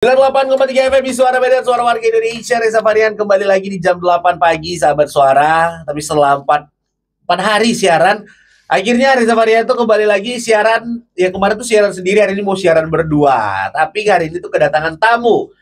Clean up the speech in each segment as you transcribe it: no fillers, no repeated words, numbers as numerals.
98,3 FM di Suara Medan, Suara Warga Indonesia. Reza Varian kembali lagi di jam 8 pagi, sahabat suara. Tapi setelah 4 hari siaran, akhirnya Reza Varian tuh kembali lagi siaran. Ya kemarin tuh siaran sendiri, hari ini mau siaran berdua. Tapi hari ini tuh kedatangan tamu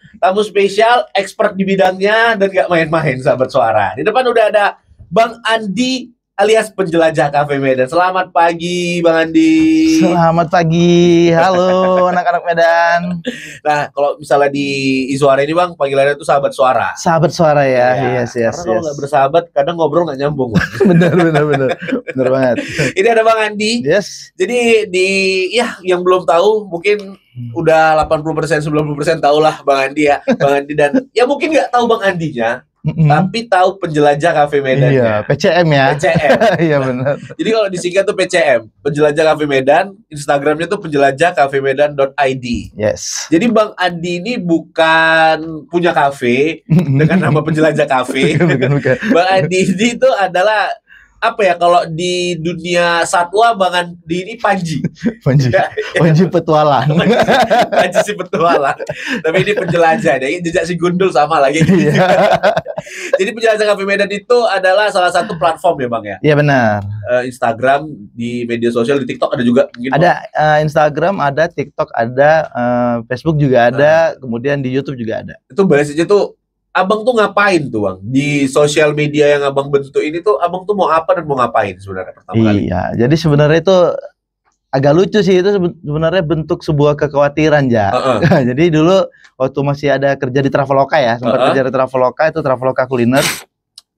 spesial, expert di bidangnya dan gak main-main, sahabat suara. Di depan udah ada Bang Andi alias penjelajah Cafe Medan. Selamat pagi, Bang Andi. Selamat pagi, halo anak-anak Medan. Nah, kalau misalnya di Suara ini, Bang, panggilannya itu sahabat suara. Sahabat suara ya, yes. Karena kalau nggak bersahabat, kadang ngobrol nggak nyambung. bener banget. Ini ada Bang Andi. Yes. Jadi yang belum tahu mungkin udah 80% 90% tahu lah Bang Andi ya, Bang Andi, dan ya mungkin nggak tahu Bang Andinya. Tapi tahu penjelajah Cafe Medan. Iya, PCM ya. PCM. Iya benar. Jadi kalau disingkat tuh PCM, penjelajah Cafe Medan. Instagramnya tuh penjelajahcafemedan.id. Yes. Jadi Bang Andi ini bukan punya kafe dengan nama penjelajah kafe. Bukan. Bang Andi itu adalah apa ya, kalau di dunia satwa Bang Andi ini Panji petualang. Panji si petualang. Tapi ini penjelajah deh, jejak si gundul sama lagi. Jadi penjelajah Cafe Medan itu adalah salah satu platform ya Bang ya. Iya benar. Instagram, di media sosial, di TikTok ada juga mungkin. Ada Instagram, ada TikTok, ada Facebook juga ada, kemudian di YouTube juga ada. Itu basisnya tuh Abang tuh ngapain tuh Bang? Di sosial media yang Abang bentuk ini tuh Abang tuh mau apa dan mau ngapain sebenarnya pertama kali? Iya, jadi sebenarnya itu agak lucu sih, itu sebenarnya bentuk sebuah kekhawatiran ya. Jadi dulu waktu masih ada kerja di Traveloka ya, sempat kerja di Traveloka, itu Traveloka kuliner.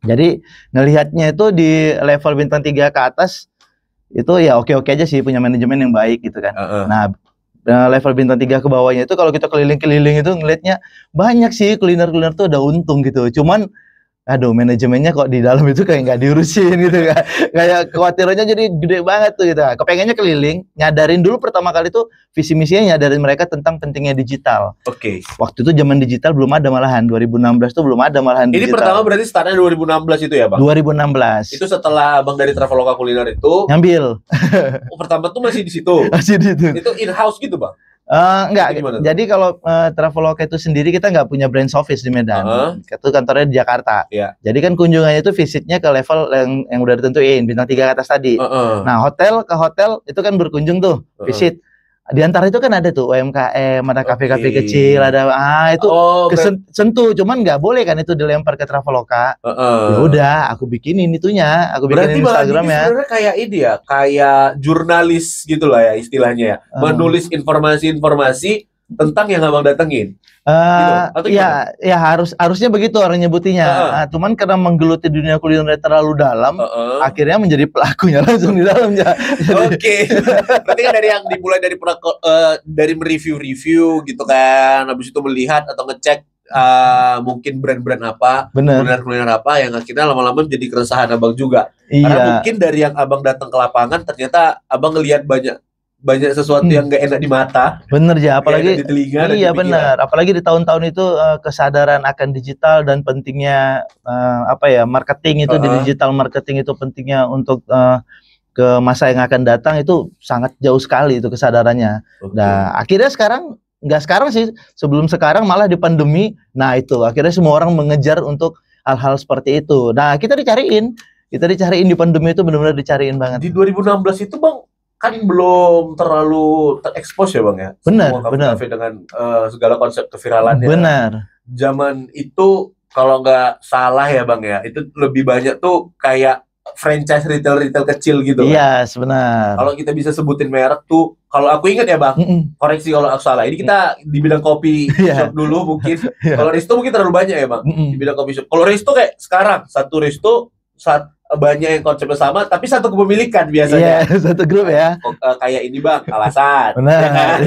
Jadi ngelihatnya itu di level bintang 3 ke atas itu ya oke-oke aja sih, punya manajemen yang baik gitu kan. Nah, level bintang 3 ke bawahnya itu kalau kita keliling-keliling itu ngelihatnya banyak sih kuliner-kuliner tuh udah untung gitu. Cuman aduh, manajemennya kok di dalam itu kayak nggak diurusin gitu kan. Kayak kekhawatirannya jadi gede banget tuh gitu. Kepengennya keliling, nyadarin dulu pertama kali tuh visi misinya, nyadarin mereka tentang pentingnya digital. Oke. Waktu itu zaman digital belum ada, malahan 2016 tuh belum ada malahan digital. Ini pertama berarti startnya 2016 itu ya Bang? 2016. Itu setelah Abang dari Traveloka kuliner itu ngambil. Pertama tuh masih di situ. Masih di situ. Itu in-house gitu Bang? Enggak, jadi kalau Traveloka itu sendiri kita nggak punya branch office di Medan, itu kantornya di Jakarta. Jadi kan kunjungannya itu visitnya ke level yang udah ditentuin, bintang 3 ke atas tadi. Nah, hotel ke hotel itu kan berkunjung tuh, visit. Di antara itu kan ada tuh UMKM, ada kafe-kafe kecil, ada itu kesentuh, cuman nggak boleh kan itu dilempar ke Traveloka. Ya udah, aku bikinin itunya, aku bikinin Instagramnya. Sebenarnya kayak ini ya, kayak jurnalis gitulah ya istilahnya ya, menulis informasi tentang yang Abang datengin. Gitu. Ya harusnya begitu orang nyebutinya. Cuman karena menggeluti dunia kuliner terlalu dalam, akhirnya menjadi pelakunya langsung di dalamnya. Oke. Berarti kan dari yang dimulai dari mereview gitu kan, habis itu melihat atau ngecek mungkin brand-brand apa, kuliner apa yang akhirnya lama-lama menjadi keresahan Abang juga. Karena mungkin dari yang Abang datang ke lapangan ternyata Abang ngelihat banyak sesuatu yang nggak enak di mata. Bener ya, apalagi di telinga. Iya benar, apalagi di tahun-tahun itu kesadaran akan digital dan pentingnya marketing itu di digital marketing itu pentingnya untuk ke masa yang akan datang itu sangat jauh sekali itu kesadarannya. Nah, akhirnya nggak sekarang sih, sebelum sekarang malah di pandemi, nah itu akhirnya semua orang mengejar untuk hal-hal seperti itu. Nah, kita dicariin di pandemi itu, benar-benar dicariin banget. Di 2016 itu Bang kan belum terlalu terekspos ya Bang ya. Benar. Kafe dengan segala konsep keviralannya. Benar. Zaman itu kalau nggak salah ya Bang ya, itu lebih banyak tuh kayak franchise retail kecil gitu. Iya, benar. Kalau kita bisa sebutin merek tuh, kalau aku ingat ya Bang, koreksi kalau aku salah. Ini kita di bidang kopi shop dulu mungkin. Kalau resto mungkin terlalu banyak ya Bang, di bidang kopi shop. Kalau resto kayak sekarang, satu resto banyak yang konsepnya sama, tapi satu kepemilikan biasanya. Satu grup ya. Kayak ini Bang, Alasan. Benar.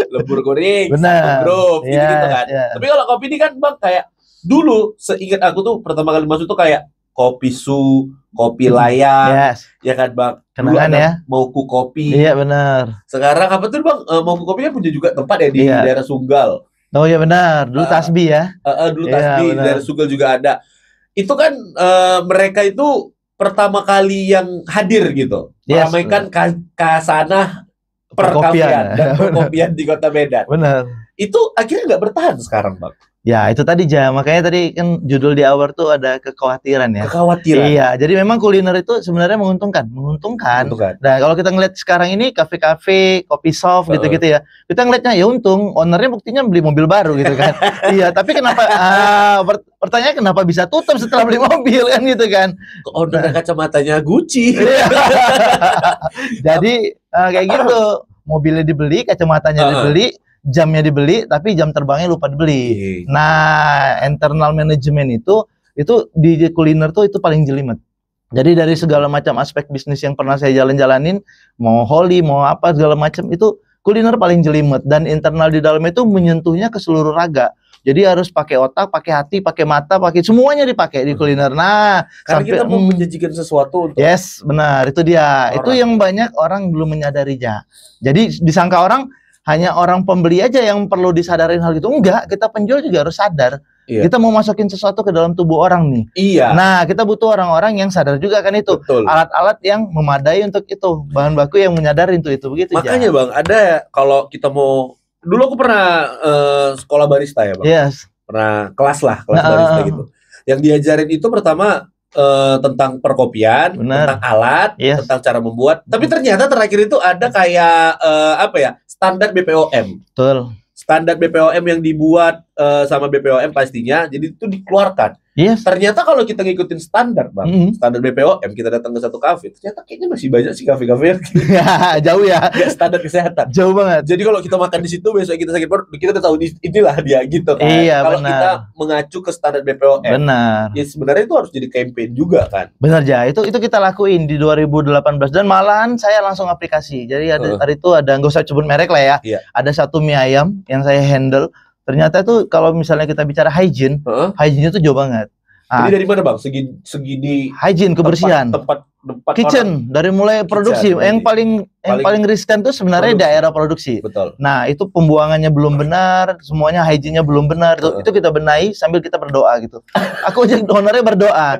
Lembur Goreng, benar. Satu grup, gitu kan. Tapi kalau kopi ini kan Bang kayak dulu, seingat aku tuh pertama kali masuk tuh kayak Kopi Su, Kopi Layang, ya kan Bang. Kenangan ya. Mauku Kopi. Iya benar. Sekarang apa tuh Bang? Mauku Kopi kan punya juga tempat ya di daerah Sunggal. Oh iya benar. Dulu Tasbih ya. Dulu Tasbih, di daerah Sunggal juga ada. Itu kan mereka itu pertama kali yang hadir gitu, meramaikan kasanah perkopian dan perkopian di Kota Medan. Benar. itu akhirnya nggak bertahan sekarang, Bang. Ya, itu tadi makanya tadi kan judul di awal tuh ada kekhawatiran ya. Kekhawatiran. Iya, jadi memang kuliner itu sebenarnya menguntungkan. Nah, kalau kita ngeliat sekarang ini kafe-kafe, kopi shop gitu-gitu ya. Kita ngeliatnya ya untung, ownernya buktinya beli mobil baru gitu kan. Iya, tapi kenapa pertanyaan kenapa bisa tutup setelah beli mobil kan gitu kan. Owner kacamatanya Gucci. Jadi kayak gitu, mobilnya dibeli, kacamatanya dibeli, jamnya dibeli, tapi jam terbangnya lupa dibeli. Nah, internal management itu di kuliner tuh itu paling jelimet. Jadi dari segala macam aspek bisnis yang pernah saya jalan-jalanin, mau Holy, mau apa segala macam, itu kuliner paling jelimet. Dan internal di dalamnya itu menyentuhnya ke seluruh raga. Jadi harus pakai otak, pakai hati, pakai mata, pakai semuanya dipakai di kuliner. Nah, karena kita mau menjanjikan sesuatu untuk benar, itu dia. Itu yang banyak orang belum menyadari, Ja. Jadi disangka orang hanya orang pembeli aja yang perlu disadarin hal gitu. Enggak, kita penjual juga harus sadar. Iya. Kita mau masukin sesuatu ke dalam tubuh orang nih. Iya. Nah, kita butuh orang-orang yang sadar juga kan itu. Betul. Alat-alat yang memadai untuk itu. Bahan baku yang menyadari untuk itu. Begitu, makanya, Bang, ada kalau kita mau... Dulu aku pernah sekolah barista ya, Bang. Yes. Pernah kelas barista gitu. Yang diajarin itu pertama tentang perkopian, tentang alat, tentang cara membuat. Tapi ternyata terakhir itu ada kayak standar BPOM. Betul. Standar BPOM yang dibuat sama BPOM pastinya, jadi itu dikeluarkan. Yes. Ternyata kalau kita ngikutin standar, Bang, standar BPOM, kita datang ke satu kafe, ternyata kayaknya masih banyak sih kafe-kafe yang jauh ya. Standar kesehatan. Jauh banget. Jadi kalau kita makan di situ, besok kita sakit perut, kita udah tahu inilah dia gitu kan. Iya, kalau kita mengacu ke standar BPOM. Benar. Ya sebenarnya itu harus jadi campaign juga kan. Benar, Ja. Itu kita lakuin di 2018 dan malahan saya langsung aplikasi. Jadi hari itu ada, nggak usah sebut merek lah ya. Iya. Ada satu mie ayam yang saya handle. Ternyata tuh kalau misalnya kita bicara hygiene, hygiene-nya tuh jauh banget. Jadi dari mana, Bang? Segi di hygiene, kebersihan. Tempat kitchen, dari mulai produksi. Yang paling riskan tuh sebenarnya daerah produksi. Betul. Nah, itu pembuangannya belum benar, semuanya hygiene-nya belum benar. Itu kita benahi sambil kita berdoa gitu. Aku aja ownernya berdoa.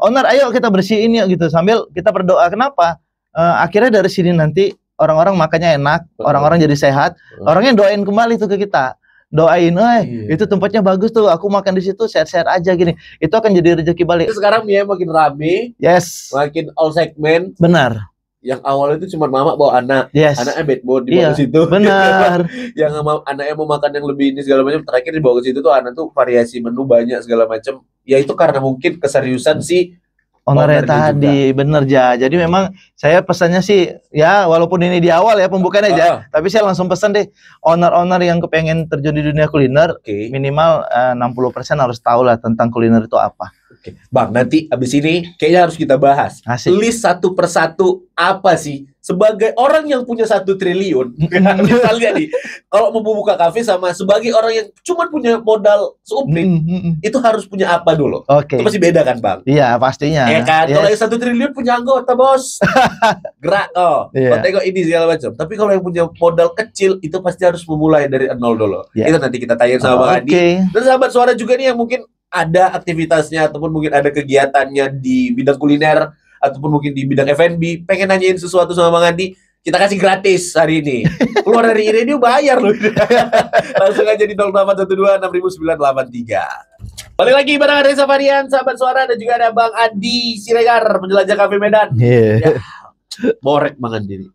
Owner, ayo kita bersihin yuk gitu sambil kita berdoa. Kenapa? Akhirnya dari sini nanti orang-orang makannya enak, orang-orang jadi sehat, orangnya doain kembali tuh ke kita. Doain, itu tempatnya bagus tuh, aku makan di situ sehat-sehat aja gini. Itu akan jadi rezeki balik. Sekarang mie makin rame, makin all segment. Benar. Yang awalnya itu cuma mama bawa anak, anaknya bad mood dibawa ke situ. Benar. Yang anaknya mau makan yang lebih ini segala macam, terakhir dibawa ke situ tuh anak tuh variasi menu banyak segala macam. Ya itu karena mungkin keseriusan si ownernya tadi, bener, Ja. Jadi memang saya pesannya sih, ya walaupun ini di awal ya pembukaan aja, tapi saya langsung pesan deh, owner-owner yang kepengen terjun di dunia kuliner, minimal 60% harus tahu lah tentang kuliner itu apa. Bang, nanti abis ini kayaknya harus kita bahas. List satu persatu apa sih sebagai orang yang punya 1 triliun. Misalnya nih, kalau mau buka kafe sama sebagai orang yang cuma punya modal seuprit, itu harus punya apa dulu? Itu pasti beda kan, Bang? Iya, pastinya. Ya kan, kalau yang 1 triliun punya anggota, Bos. Gerak, tengok ini segala macam. Tapi kalau yang punya modal kecil, itu pasti harus memulai dari 0 dulu. Itu nanti kita tanya sama Adi. Dan sahabat suara juga nih yang mungkin ada aktivitasnya ataupun mungkin ada kegiatannya di bidang kuliner ataupun mungkin di bidang F&B, pengen nanyain sesuatu sama Bang Adi, kita kasih gratis hari ini. Keluar dari radio bayar loh. Langsung aja di 0812 6983. Balik lagi bareng Reza Varian, sahabat suara, dan juga ada Bang Adi Siregar, penjelajah kafe Medan. Ya, borek Bang Adi.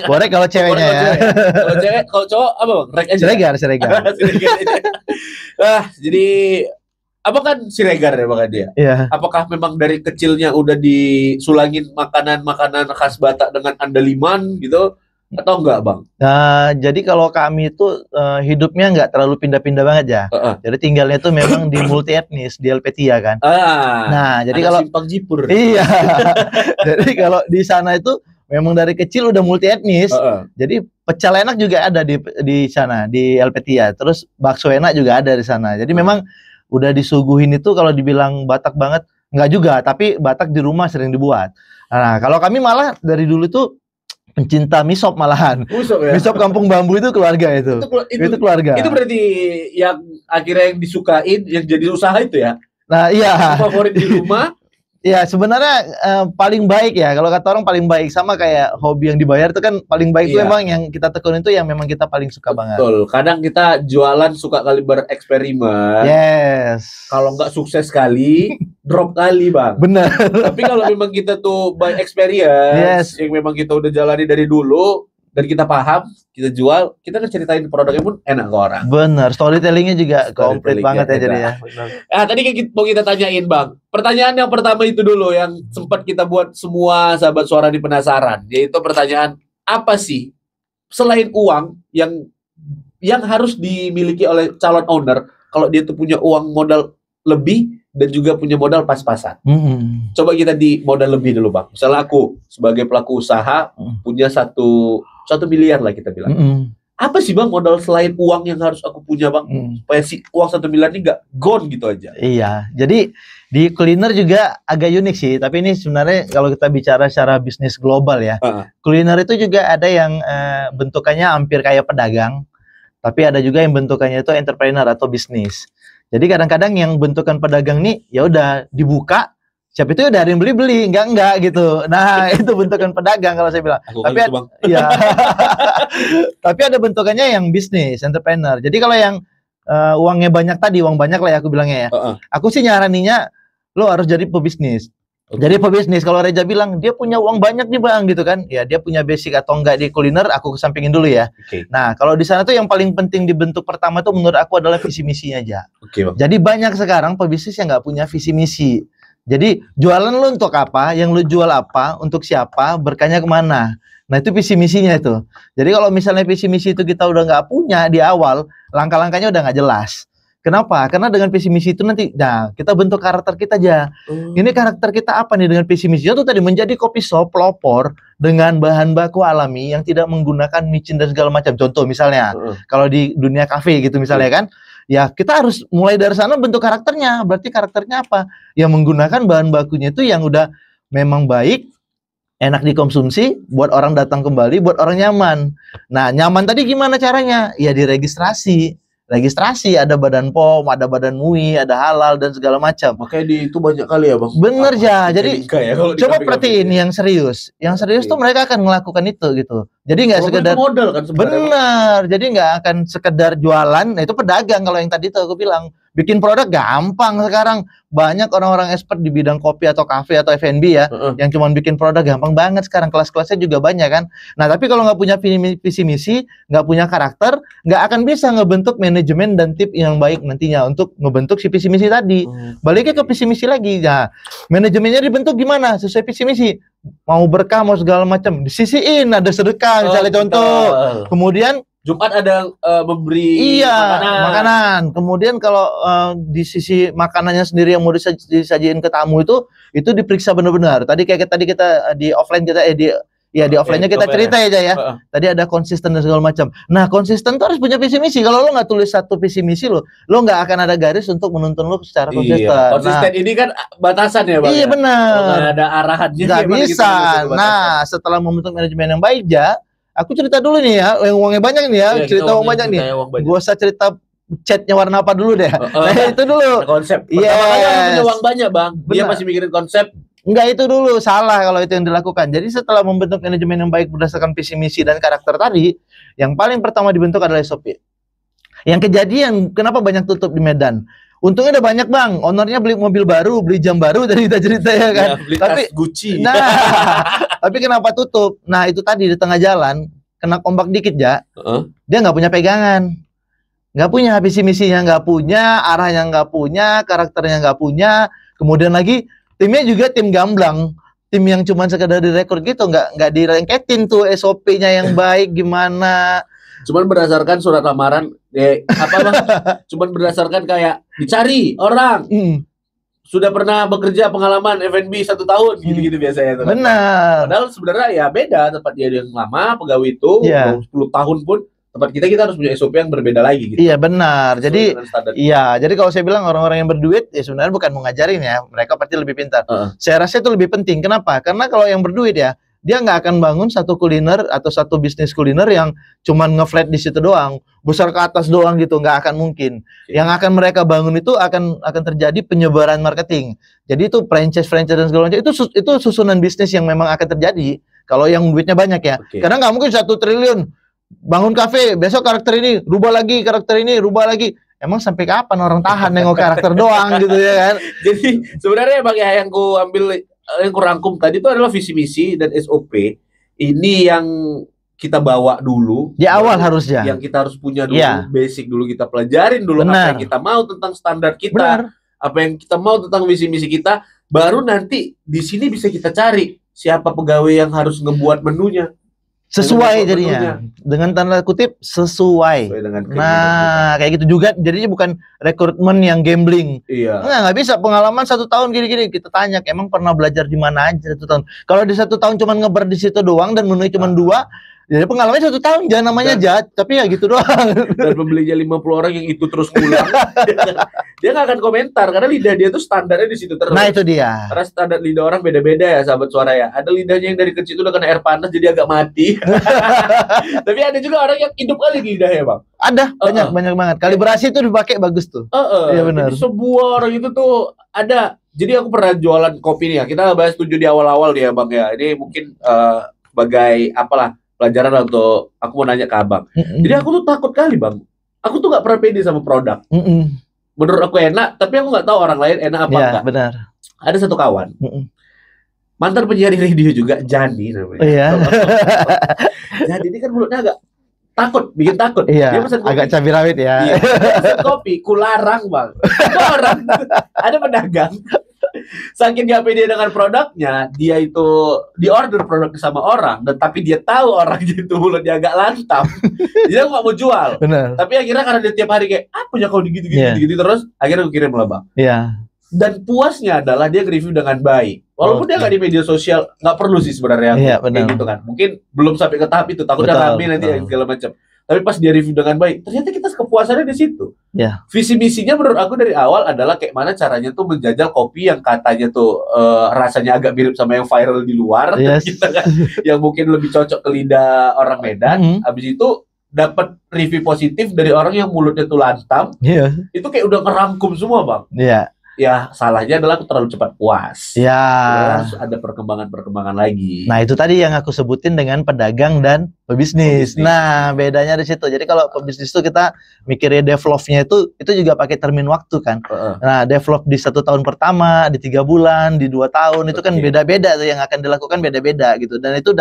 Borek kalau ceweknya ya. Kalau cewek, kalau cowok apa Bang? Rek aja. Siregar. Jadi apa kan Siregar ya Bang Adi ya? Iya. Apakah memang dari kecilnya udah disulangin makanan-makanan khas Batak dengan andaliman gitu? Atau enggak, Bang? Nah, jadi kalau kami itu hidupnya nggak terlalu pindah-pindah banget ya. Jadi tinggalnya itu memang di multi etnis, di Elpetia kan. Nah, jadi kalau simpang jipur. Iya. Jadi kalau di sana itu memang dari kecil udah multi etnis. Jadi pecel enak juga ada di sana, di Elpetia. Terus bakso enak juga ada di sana. Jadi memang udah disuguhin itu kalau dibilang Batak banget, enggak juga, tapi Batak di rumah sering dibuat. Nah, kalau kami malah dari dulu tuh pencinta misop malahan. Misop Kampung Bambu itu keluarga itu. Itu keluarga. Itu berarti yang akhirnya yang disukain, yang jadi usaha itu ya? Nah, iya. Favorit di rumah, Ya sebenarnya paling baik ya, kalau kata orang paling baik, sama kayak hobi yang dibayar itu kan paling baik itu memang yang kita tekunin itu yang memang kita paling suka banget. Betul. Kadang kita jualan suka kali bereksperimen. Yes. Kalau nggak sukses kali, drop kali bang. Bener. Tapi kalau memang kita tuh by experience, yang memang kita udah jalani dari dulu dan kita paham, kita jual, kita kan ceritain produknya pun enak ke orang. Bener, storytellingnya juga komplit banget ya jadi ya. Tadi mau kita tanyain bang, pertanyaan yang pertama itu dulu yang sempat kita buat semua sahabat suara di penasaran, yaitu pertanyaan apa sih selain uang yang harus dimiliki oleh calon owner kalau dia tuh punya uang modal lebih dan juga punya modal pas-pasan. Coba kita di modal lebih dulu bang. Misalnya aku sebagai pelaku usaha punya 1 miliar lah kita bilang. Apa sih bang modal selain uang yang harus aku punya bang? Supaya si uang 1 miliar ini nggak gone gitu aja. Iya, jadi di kuliner juga agak unik sih. Tapi ini sebenarnya kalau kita bicara secara bisnis global ya, kuliner itu juga ada yang bentukannya hampir kayak pedagang, tapi ada juga yang bentukannya itu entrepreneur atau bisnis. Jadi kadang-kadang yang bentukan pedagang nih ya udah dibuka, siapa itu udah ada yang beli enggak gitu. Nah itu bentukan pedagang kalau saya bilang. Tapi ya, tapi ada bentukannya yang bisnis entrepreneur. Jadi kalau yang uangnya banyak tadi, uang banyak lah ya aku bilangnya ya. Aku sih nyaraninya lo harus jadi pebisnis. Jadi pebisnis, kalau Reza bilang dia punya uang banyak nih bang gitu kan, ya dia punya basic atau enggak di kuliner, aku kesampingin dulu ya. Nah kalau di sana tuh yang paling penting dibentuk pertama tuh menurut aku adalah visi misinya aja. Jadi banyak sekarang pebisnis yang nggak punya visi misi. Jadi jualan lu untuk apa, yang lu jual apa, untuk siapa, berkahnya kemana. Nah itu visi misinya itu. Jadi kalau misalnya visi misi itu kita udah nggak punya di awal, langkah-langkahnya udah nggak jelas. Kenapa? Karena dengan visi misi itu nanti, nah kita bentuk karakter kita aja. Ini karakter kita apa nih dengan visi misinya tuh tadi menjadi kopi shop pelopor dengan bahan baku alami yang tidak menggunakan micin dan segala macam. Contoh misalnya, kalau di dunia kafe gitu misalnya kan, ya kita harus mulai dari sana bentuk karakternya. Berarti karakternya apa? Yang menggunakan bahan bakunya itu yang udah memang baik, enak dikonsumsi, buat orang datang kembali, buat orang nyaman. Nah nyaman tadi gimana caranya? Ya diregistrasi. Registrasi, ada badan POM, ada badan MUI, ada halal dan segala macam. Makanya di itu banyak kali ya bang. Bener ya. Jadi coba perhatiin yang serius. Yang serius tuh mereka akan melakukan itu gitu. Jadi nggak sekedar modal kan sebenarnya. Bener. Jadi nggak akan sekedar jualan. Nah, itu pedagang kalau yang tadi tuh aku bilang. Bikin produk gampang sekarang. Banyak orang-orang expert di bidang kopi atau kafe atau F&B ya, yang cuma bikin produk gampang banget sekarang. Kelas-kelasnya juga banyak kan. Nah tapi kalau nggak punya visi misi, nggak punya karakter, nggak akan bisa ngebentuk manajemen dan tip yang baik nantinya untuk ngebentuk si visi misi tadi. Baliknya ke visi misi lagi. Nah manajemennya dibentuk gimana sesuai visi misi. Mau berkah mau segala macam, disisiin, ada sedekah misalnya contoh. Kemudian Jumat ada memberi makanan. Kemudian kalau di sisi makanannya sendiri yang mau disajiin ke tamu itu diperiksa benar-benar. Tadi kita di offline kita di offline-nya kita cerita aja ya. Tadi ada konsisten dan segala macam. Nah, konsisten tuh harus punya visi misi. Kalau lo nggak tulis satu visi misi lo nggak akan ada garis untuk menuntun lo secara konsisten. Konsisten ini kan batasan ya, Bang. Iya benar. Nggak ada arahannya. Nggak bisa. Nah, setelah membentuk manajemen yang baik aku cerita dulu nih ya, yang uangnya banyak nih ya, cerita uang banyak nih. Gua usah cerita catnya warna apa dulu deh. Itu dulu. Konsep. Pertama kali punya uang banyak, Bang. Dia masih mikirin konsep. Enggak, itu dulu salah kalau itu yang dilakukan. Jadi setelah membentuk manajemen yang baik berdasarkan visi misi dan karakter tadi, yang paling pertama dibentuk adalah SOP. Yang kejadian kenapa banyak tutup di Medan? Untungnya udah banyak bang, ownernya beli mobil baru, beli jam baru dari kita cerita ya kan. Ya, beli tas Gucci. Nah, tapi kenapa tutup? Nah itu tadi di tengah jalan kena ombak dikit ya, dia nggak punya pegangan, nggak punya visi misinya, nggak punya arahnya, nggak punya karakternya, nggak punya. Kemudian lagi timnya juga tim gamblang, tim yang cuma sekedar direkrut gitu, nggak direngketin tuh SOP-nya yang baik gimana. Cuman berdasarkan surat lamaran, cuman berdasarkan kayak dicari orang sudah pernah bekerja pengalaman F&B 1 tahun gitu-gitu biasanya. Benar. Padahal sebenarnya ya beda, tempat dia yang lama pegawai itu 10 tahun pun tempat kita harus punya SOP yang berbeda lagi gitu. Iya benar. Jadi jadi kalau saya bilang orang-orang yang berduit ya sebenarnya bukan mau ngajarin ya, mereka pasti lebih pintar. Saya rasa itu lebih penting. Kenapa? Karena kalau yang berduit ya dia nggak akan bangun satu kuliner atau satu bisnis kuliner yang cuman nge-flat di situ doang, besar ke atas doang gitu, nggak akan mungkin. Yang akan mereka bangun itu akan terjadi penyebaran marketing. Jadi itu franchise dan segala macam itu susunan bisnis yang memang akan terjadi kalau yang duitnya banyak ya. Karena nggak mungkin 1 triliun bangun kafe, besok karakter ini rubah lagi, karakter ini rubah lagi. Emang sampai kapan orang tahan nengok karakter doang gitu ya kan? Jadi sebenarnya Bang ya, yang ku ambil, yang ku rangkum tadi itu adalah visi misi dan SOP. Ini yang kita bawa dulu di awal harusnya. Yang kita harus punya dulu, basic dulu kita pelajarin dulu. Apa yang kita mau tentang standar kita, apa yang kita mau tentang visi misi kita, baru nanti di sini bisa kita cari siapa pegawai yang harus ngebuat menunya. Sesuai jadinya dengan tanda kutip sesuai. Nah kayak gitu juga jadinya, bukan rekrutmen yang gambling. Nggak bisa pengalaman 1 tahun gini-gini kita tanya emang pernah belajar di mana aja 1 tahun. Kalau di 1 tahun cuma ngeber di situ doang dan menu cuma 2, jadi pengalamannya 1 tahun, jangan namanya jahat, tapi ya gitu doang. Dan pembelinya 50 orang yang itu terus pulang, dia nggak akan komentar karena lidah dia tuh standarnya di situ terus. Nah itu dia. Karena standar lidah orang beda-beda ya sahabat suara ya. Ada lidahnya yang dari kecil itu udah kena air panas jadi agak mati. Tapi ada juga orang yang hidup kali di lidahnya Bang. Ada banyak banget. Kalibrasi itu dipakai bagus tuh. Iya benar. Sebuah orang itu tuh ada. Jadi aku pernah jualan kopi nih ya. Kita bahas 7 di awal-awal nih ya Bang ya. Ini mungkin sebagai apalah pelajaran lah untuk aku mau nanya ke Abang. Jadi aku tuh takut kali Bang. Aku tuh nggak pernah pede sama produk. Menurut aku enak, tapi aku nggak tahu orang lain enak apa enggak. Benar. Ada satu kawan, mantan penyiar radio juga, Jani namanya. Jadi ini kan mulutnya agak takut, bikin takut. Dia pesan kopi. Agak cabai rawit ya. Dia pesan kopi, kularang Bang. Ada pedagang. Saking gak pede dengan produknya, dia itu diorder produk sama orang, dan tapi dia tahu orangnya itu mulutnya agak lantam, dia nggak mau jual. Bener. Tapi akhirnya karena dia tiap hari kayak punya kau gitu terus, akhirnya aku kirim lah Bang. Dan puasnya adalah dia review dengan baik, walaupun dia nggak di media sosial, nggak perlu sih sebenarnya kayak gitu kan. Mungkin belum sampai ke tahap itu, takutnya rame nanti segala macam. Tapi pas dia review dengan baik, ternyata kita kepuasannya di situ. Visi misinya menurut aku dari awal adalah kayak mana caranya tuh menjajal kopi yang katanya tuh rasanya agak mirip sama yang viral di luar, gitu kan, yang mungkin lebih cocok ke lidah orang Medan. Habis itu dapat review positif dari orang yang mulutnya tuh lantam. Itu kayak udah ngerangkum semua Bang. Ya salahnya adalah aku terlalu cepat puas. Harus ada perkembangan lagi. Nah itu tadi yang aku sebutin dengan pedagang dan pebisnis. Nah bedanya di situ. Jadi kalau pebisnis itu kita mikirnya developnya itu juga pakai termin waktu kan. Nah develop di 1 tahun pertama, di 3 bulan, di 2 tahun itu kan beda-beda tuh yang akan dilakukan beda-beda gitu. Dan itu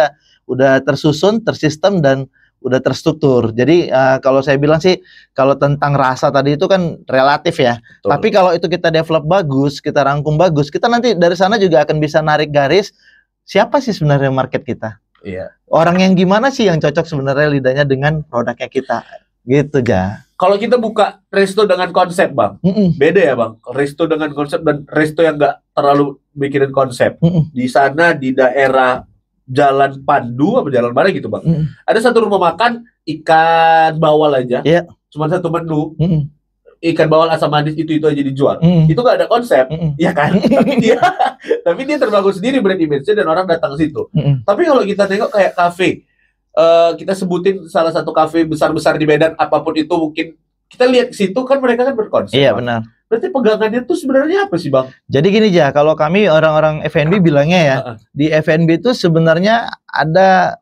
udah tersusun, tersistem dan udah terstruktur. Jadi kalau saya bilang sih, kalau tentang rasa tadi itu kan relatif ya. Betul. Tapi kalau itu kita develop bagus, kita rangkum bagus, kita nanti dari sana juga akan bisa narik garis siapa sih sebenarnya market kita. Orang yang gimana sih yang cocok sebenarnya lidahnya dengan produknya kita. Gitu ya. Kalau kita buka resto dengan konsep Bang, beda ya Bang. Resto dengan konsep dan resto yang nggak terlalu mikirin konsep. Di sana di daerah Jalan Pandu apa jalan mana gitu Bang. Ada satu rumah makan ikan bawal aja. Cuma satu menu. Ikan bawal asam manis itu aja dijual. Itu gak ada konsep, ya kan? tapi dia terbangun sendiri brand image-nya dan orang datang ke situ. Tapi kalau kita tengok kayak kafe, kita sebutin salah satu kafe besar-besar di Medan, apapun itu mungkin kita lihat ke situ kan mereka kan berkonsep. Benar. Berarti pegangannya tuh sebenarnya apa sih Bang? Jadi gini ya, kalau kami orang-orang F&B bilangnya ya, di F&B itu sebenarnya ada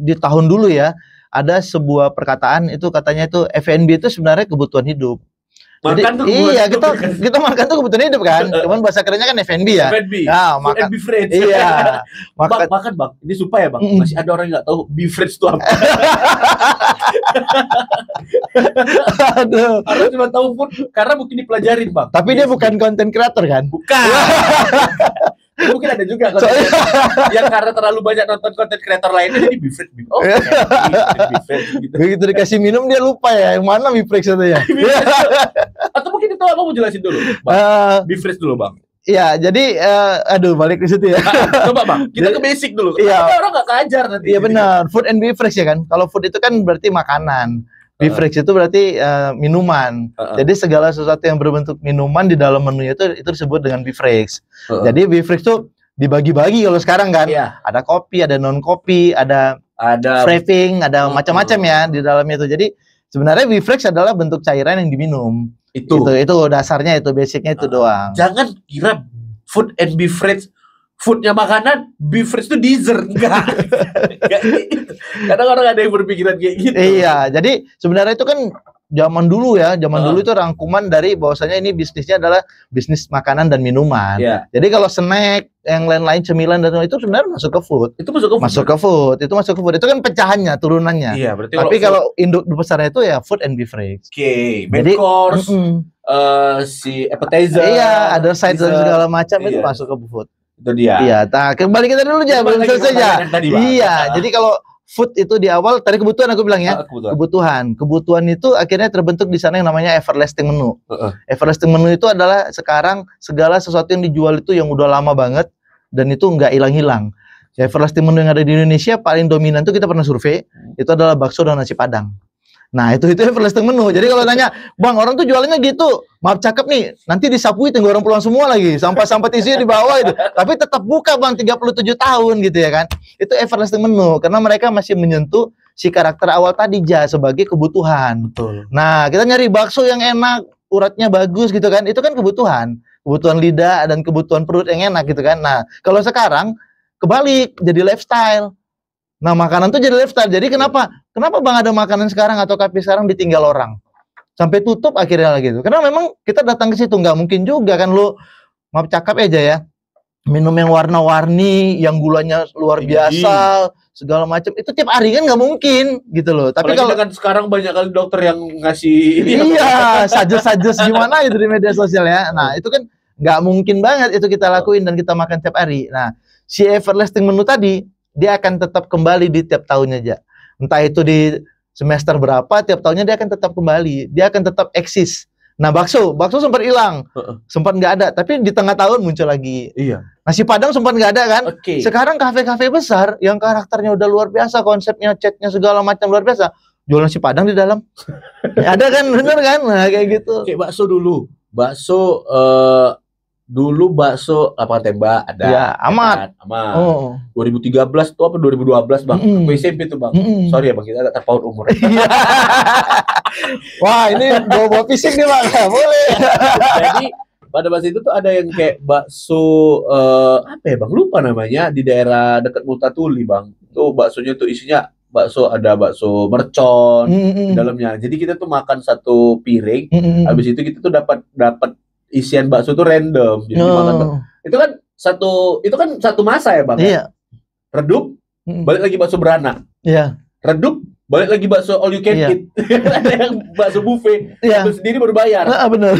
di tahun dulu ya, ada sebuah perkataan itu katanya itu F&B itu sebenarnya kebutuhan hidup. Makan tuh kita makan tuh kebutuhan hidup kan. Cuman bahasa kerennya kan F&B ya. Makan beverage. Makan Bang. Ini supaya Bang, masih ada orang yang nggak tahu beverage itu apa. Orang cuma tahu food karena mungkin dipelajarin Bang. Tapi dia bukan content creator kan? Bukan. Mungkin ada juga yang karena terlalu banyak nonton konten kreator lainnya jadi beverage. Gitu. Begitu dikasih minum dia lupa ya yang mana beverage itu ya. Atau mungkin itu apa mau jelasin dulu Bang? Beverage dulu Bang. Iya, jadi balik ke situ ya. Coba Bang, kita ke basic dulu. Karena orang nggak keajar nanti. Iya benar, food and beverage ya kan. Kalau food itu kan berarti makanan. Beverage itu berarti minuman. Jadi segala sesuatu yang berbentuk minuman di dalam menunya itu disebut dengan beverage. Jadi beverage itu dibagi-bagi kalau sekarang kan. Iya. Ada kopi, ada non kopi, ada frapping, ada macam-macam ya di dalamnya itu. Jadi sebenarnya Bifrex adalah bentuk cairan yang diminum. Itu dasarnya, itu basicnya itu doang. Jangan kira food and beverage, foodnya makanan, beverage itu dessert. Enggak gitu. Kadang orang ada yang berpikiran kayak gitu. Iya, jadi sebenarnya itu kan zaman dulu ya, dulu itu rangkuman dari bahwasanya ini bisnisnya adalah bisnis makanan dan minuman. Yeah. Jadi kalau snack, yang lain-lain cemilan dan itu sebenarnya masuk ke food. Itu masuk ke food. Itu kan pecahannya, turunannya. Iya, berarti tapi kalau induk besarnya itu ya food and beverage. Oke, main course, si appetizer. Iya, ada side dan segala macam itu masuk ke food. Itu dia. Iya, kembali kita dulu aja, belum selesai aja. Iya, jadi kalau food itu di awal tadi kebutuhan aku bilang ya. Kebutuhan itu akhirnya terbentuk di sana yang namanya everlasting menu. Everlasting menu itu adalah sekarang segala sesuatu yang dijual itu yang udah lama banget dan itu nggak hilang-hilang. Ya, everlasting menu yang ada di Indonesia paling dominan tuh kita pernah survei, itu adalah bakso dan nasi Padang. Nah, itu everlasting menu. Jadi kalau nanya, "Bang, orang tuh jualannya gitu. Maaf cakep nih, nanti disapui tunggu orang pulang semua lagi. Sampah-sampah tisunya di bawah itu. Tapi tetap buka, Bang, 37 tahun gitu ya kan." Itu everlasting menu karena mereka masih menyentuh si karakter awal tadi sebagai kebutuhan. Betul. Nah, kita nyari bakso yang enak, uratnya bagus gitu kan. Itu kan kebutuhan lidah dan kebutuhan perut yang enak gitu kan. Nah, kalau sekarang kebalik jadi lifestyle. Nah, makanan tuh jadi lifestyle. Jadi kenapa Bang ada makanan sekarang atau kafe sekarang ditinggal orang? Sampai tutup akhirnya gitu. Karena memang kita datang ke situ nggak mungkin juga kan lu maaf cakap aja ya. Minum yang warna-warni, yang gulanya luar biasa, segala macam. Itu tiap hari kan nggak mungkin gitu loh. Tapi kalau kan sekarang banyak kali dokter yang ngasih iya, suggest gimana itu di media sosial ya. Nah, itu kan nggak mungkin banget itu kita lakuin dan kita makan tiap hari. Nah, si everlasting menu tadi dia akan tetap kembali di tiap tahunnya aja. Entah itu di semester berapa, tiap tahunnya dia akan tetap kembali. Dia akan tetap eksis. Nah, bakso sempat hilang. Sempat nggak ada, tapi di tengah tahun muncul lagi. Iya. Nasi Padang sempat nggak ada kan? Sekarang kafe-kafe besar yang karakternya udah luar biasa, konsepnya, catnya segala macam luar biasa. Jual nasi Padang di dalam. Ada kan, bener kan? Nah, kayak gitu. Kayak bakso dulu. Dulu bakso apa tembak ada. Ya, amat. 2013 tuh apa 2012 Bang? SMP tuh Bang. Sorry ya Bang, kita agak terpaut umur. Wah, ini bawa fisik nih Bang. Boleh. Jadi pada masa itu tuh ada yang kayak bakso apa ya Bang? Lupa namanya, di daerah dekat Multatuli Bang. Itu baksonya tuh isinya ada bakso mercon di dalamnya. Jadi kita tuh makan satu piring, habis itu kita tuh dapat isian bakso tuh random. Jadi dimakan tuh. Itu kan satu masa ya Bang. Iya. Redup, balik lagi bakso beranak. Iya. Redup, balik lagi bakso all you can eat. Ada yang bakso buffet, ambil sendiri baru bayar. Benar.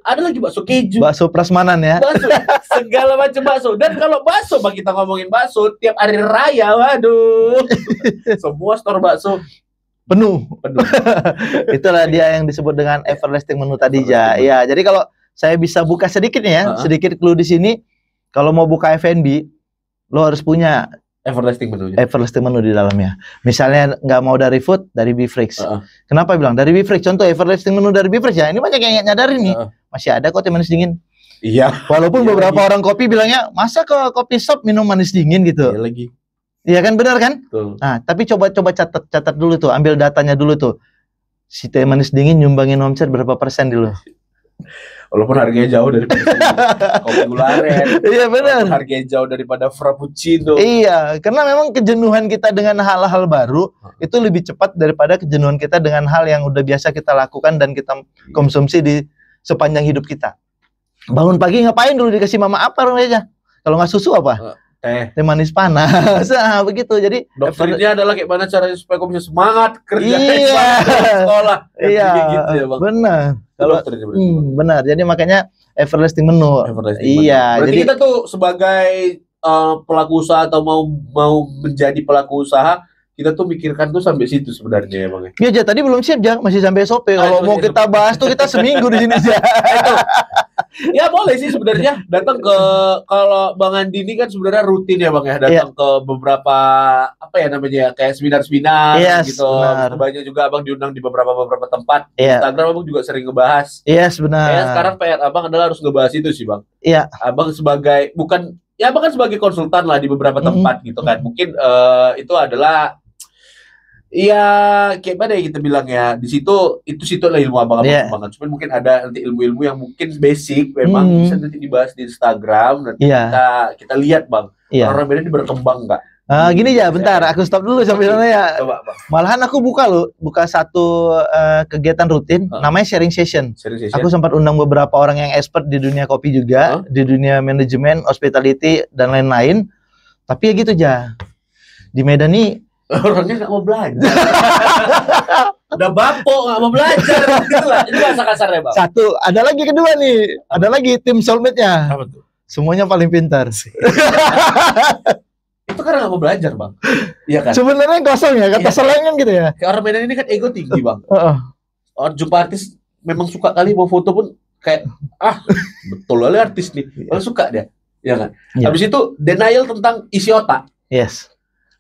Ada lagi bakso keju. Bakso prasmanan ya. Bakso, segala macam bakso. Dan kalau bakso, Bang, kita ngomongin bakso tiap hari raya, waduh. Semua store bakso penuh. Itulah dia yang disebut dengan everlasting menu tadi ya. Ya, jadi kalau saya bisa buka sedikit nih ya, sedikit clue di sini. Kalau mau buka F&B, lo harus punya everlasting menu. Everlasting menu di dalamnya. Misalnya nggak mau dari food, dari Bifrex. Kenapa bilang dari Bifrex? Contoh everlasting menu dari Bifrex ya. Ini banyak yang nyadarin nih. Masih ada kok teh manis dingin. Iya. Walaupun beberapa orang kopi bilangnya, masa ke kopi shop minum manis dingin gitu. Iya lagi. Iya kan, benar kan? Betul. Nah, tapi coba catat dulu tuh, ambil datanya dulu tuh. Si teh manis dingin nyumbangin omset berapa persen dulu? Walaupun harganya jauh daripada kopi gula aren. Iya benar. Harganya jauh daripada frappuccino. Iya, karena memang kejenuhan kita dengan hal-hal baru itu lebih cepat daripada kejenuhan kita dengan hal yang udah biasa kita lakukan dan kita konsumsi di sepanjang hidup kita. Bangun pagi ngapain dulu, dikasih mama apa aja? Kalau nggak susu apa? Teh manis panas. Nah, begitu. Jadi dokternya adalah kayak mana caranya supaya kamu bisa semangat kerja, sekolah. Iya, gitu ya, Bang. Benar. Kalau benar. Jadi makanya everlasting menu. Iya. Berarti jadi kita tuh sebagai pelaku usaha atau mau menjadi pelaku usaha, kita tuh mikirkan tuh sampai situ sebenarnya ya Bang. Iya, tadi belum siap masih sampai SOP. Kalau mau kita bahas tuh kita seminggu di sini aja. Ya boleh sih sebenarnya datang ke, kalau Bang Andi ini kan sebenarnya rutin ya Bang ya, datang ke beberapa apa ya namanya kayak seminar-seminar gitu. Banyak juga Abang diundang di beberapa tempat. Instagram Abang juga sering ngebahas. Benar. Sekarang PR Abang adalah harus ngebahas itu sih Bang. Iya. Abang sebagai bukan ya bahkan sebagai konsultan lah di beberapa tempat gitu kan. Mungkin itu adalah ya kayak mana ya kita bilang ya, di situ adalah ilmu abang-abang banget. Cuman mungkin ada nanti ilmu-ilmu yang mungkin basic memang bisa nanti dibahas di Instagram, nanti kita lihat Bang. Orang Medan ini berkembang nggak? Gini ya, bentar, aku stop dulu sampai sana ya. Coba, Bang. Malahan aku buka satu kegiatan rutin, namanya sharing session. Aku sempat undang beberapa orang yang expert di dunia kopi juga, di dunia manajemen, hospitality dan lain-lain. Tapi ya gitu aja. Di Medan nih orangnya nggak mau belajar. Udah bapok nggak mau belajar. Itulah, itu bahasa kasarnya Bang. Satu, ada lagi kedua nih. Ada lagi tim soulmate-nya. Apa tuh? Semuanya paling pintar. Itu karena nggak mau belajar Bang. Iya kan? Sebenarnya kosong ya, kata selain kan gitu ya. Kayak orang Medan ini kan ego tinggi Bang. Orang jumpa artis memang suka kali mau foto pun kayak betul kali artis nih. Orang suka dia. Iya kan? Habis itu denial tentang isi otak. Yes.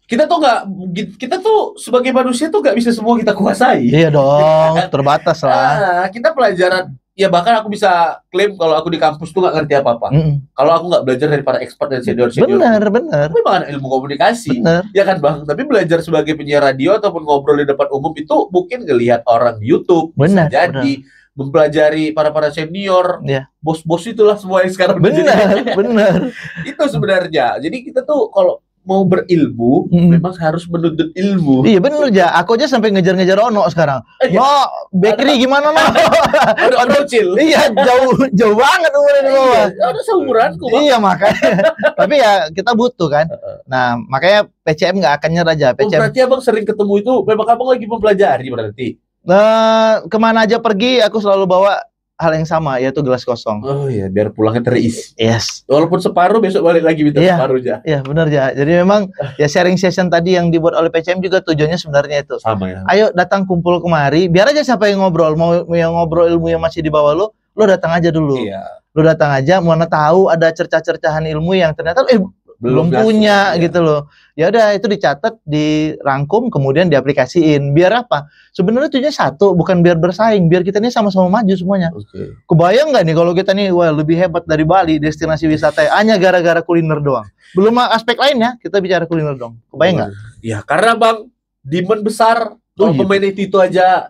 Kita tuh sebagai manusia tuh nggak bisa semua kita kuasai. Iya dong, terbatas lah. Kita pelajaran, ya bahkan aku bisa klaim kalau aku di kampus tuh nggak ngerti apa-apa. Kalau aku nggak belajar dari para expert dan senior. Benar. Tapi bahkan ilmu komunikasi, ya kan Bang. Tapi belajar sebagai penyiar radio ataupun ngobrol di depan umum itu mungkin ngelihat orang di YouTube. Benar. Jadi mempelajari para senior, bos-bos itulah semua yang sekarang. Benar. Itu sebenarnya. Jadi kita tuh kalau mau berilmu, memang harus menuntut ilmu. Iya bener aja. Aku aja sampai ngejar-ngejar Ono sekarang. Bakery gimana no? Ono kecil. Iya jauh banget umurnya di bawah. Ada seumuranku. Iya makanya. Tapi ya kita butuh kan. Nah makanya PCM nggak akan nyerah aja. PCM. Berarti abang sering ketemu itu, memang abang lagi mempelajari berarti. Kemana aja pergi, aku selalu bawa hal yang sama, yaitu gelas kosong. Oh iya, biar pulangnya terisi. Yes. Walaupun separuh, besok balik lagi minta separuh aja. Iya, benar ya. Jadi memang ya sharing session tadi yang dibuat oleh PCM juga tujuannya sebenarnya itu. Sama ya. Ayo datang kumpul kemari, biar aja siapa yang ngobrol, mau yang ngobrol ilmu yang masih di bawah lo datang aja dulu. Iya. Lo datang aja, mana tahu ada cercah-cercahan ilmu yang ternyata belum punya gitu loh. Ya udah itu dicatat, dirangkum, kemudian diaplikasiin. Biar apa? Sebenarnya tujuannya satu, bukan biar bersaing, biar kita ini sama-sama maju semuanya. Kebayang nggak nih kalau kita nih lebih hebat dari Bali, destinasi wisata hanya gara-gara kuliner doang. Belum aspek lainnya, kita bicara kuliner doang. Kebayang nggak? Ya karena Bang, demand besar, kalau pemain itu aja